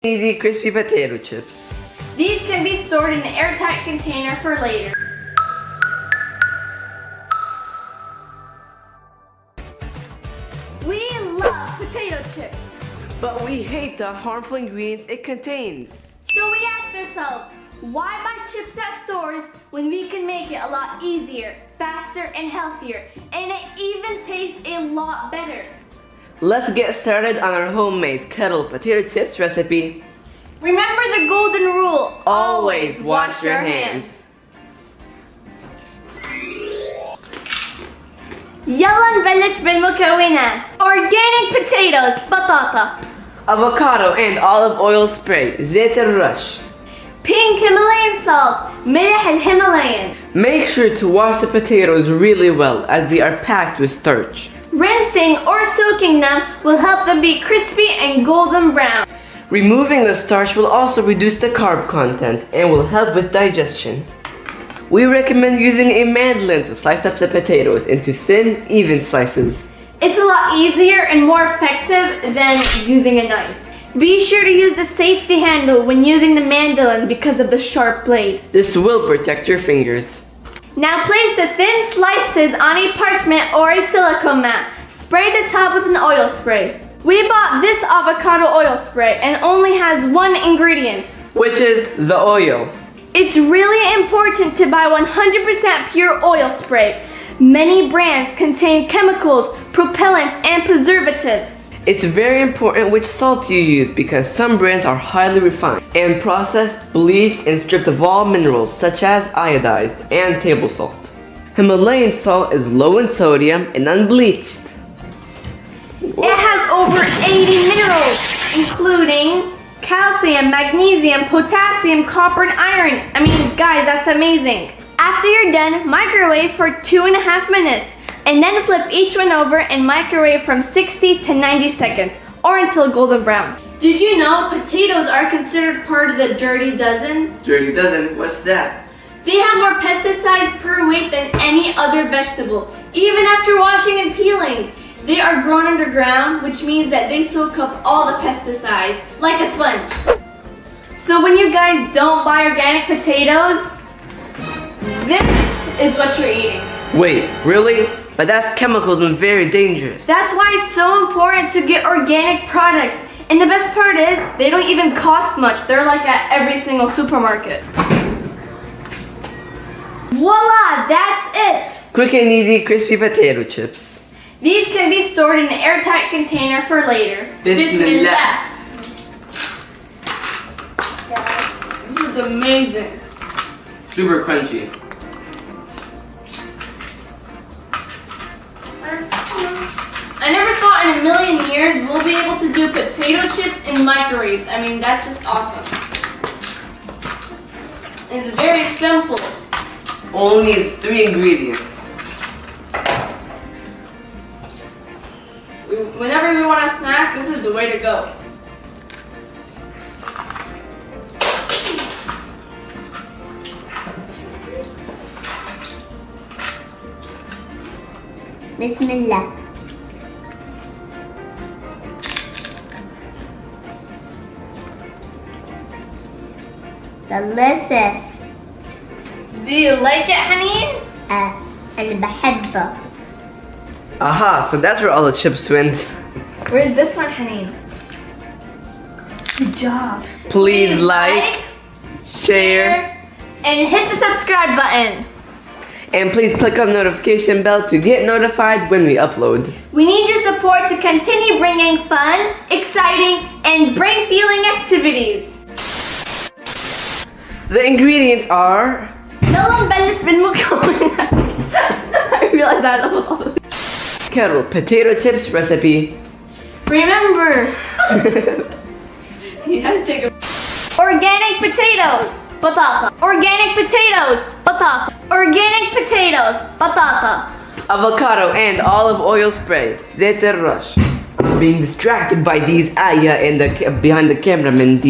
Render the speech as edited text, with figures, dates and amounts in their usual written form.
Easy crispy potato chips. These can be stored in an airtight container for later. We love potato chips. But we hate the harmful ingredients it contains. So we asked ourselves, why buy chips at stores when we can make it a lot easier, faster, and healthier, and it even tastes a lot better? Let's get started on our homemade kettle potato chips recipe. Remember the golden rule, Always wash your hands. يلا نبلش بالمكونات. Organic potatoes, بطاطا. Avocado and olive oil spray, زيت الرش. Pink Himalayan salt, ملح الهيمالايان. Make sure to wash the potatoes really well as they are packed with starch. Rinsing or soaking them will help them be crispy and golden brown. Removing the starch will also reduce the carb content and will help with digestion. We recommend using a mandolin to slice up the potatoes into thin, even slices. It's a lot easier and more effective than using a knife. Be sure to use the safety handle when using the mandolin because of the sharp blade. This will protect your fingers. Now place the thin slices on a parchment or a silicone mat. Spray the top with an oil spray. We bought this avocado oil spray and only has one ingredient, Which is the oil. It's really important to buy 100% pure oil spray. Many brands contain chemicals, propellants, and preservatives. It's very important which salt you use because some brands are highly refined and processed, bleached, and stripped of all minerals such as iodized and table salt. Himalayan salt is low in sodium and unbleached. It has over 80 minerals, including calcium, magnesium, potassium, copper, and iron. I mean, guys, that's amazing. After you're done, microwave for 2.5 minutes, and then flip each one over and microwave from 60 to 90 seconds, or until golden brown. Did you know potatoes are considered part of the dirty dozen? Dirty dozen, what's that? They have more pesticides per weight than any other vegetable, even after washing and peeling. They are grown underground, which means that they soak up all the pesticides, like a sponge. So when you guys don't buy organic potatoes, this is what you're eating. Wait, really? But that's chemicals and very dangerous. That's why it's so important to get organic products. And the best part is, they don't even cost much. They're like at every single supermarket. Voila, that's it! Quick and easy crispy potato chips. These can be stored in an airtight container for later. Bismillah. This is amazing. Super crunchy. I never thought in a million years we'll be able to do potato chips in microwaves. I mean, that's just awesome. It's very simple. Only needs 3 ingredients. Whenever we want a snack, this is the way to go. Bismillah. Delicious. Do you like it, Haneen? أنا بحبه. Aha, so that's where all the chips went. Where's this one, Haneen? Good job. Please like, share, and hit the subscribe button. and please click on the notification bell to get notified when we upload. We need your support to continue bringing fun, exciting, and brain-fueling activities. The ingredients are يلا نبلش بالمكونات. I realized I love all of this. kettle potato chips recipe. Remember, you have to take a organic potatoes, batata. Organic potatoes, batata. Organic potatoes, batata. Avocado and olive oil spray, زيت الرش. Being distracted by these ayah and behind the cameraman.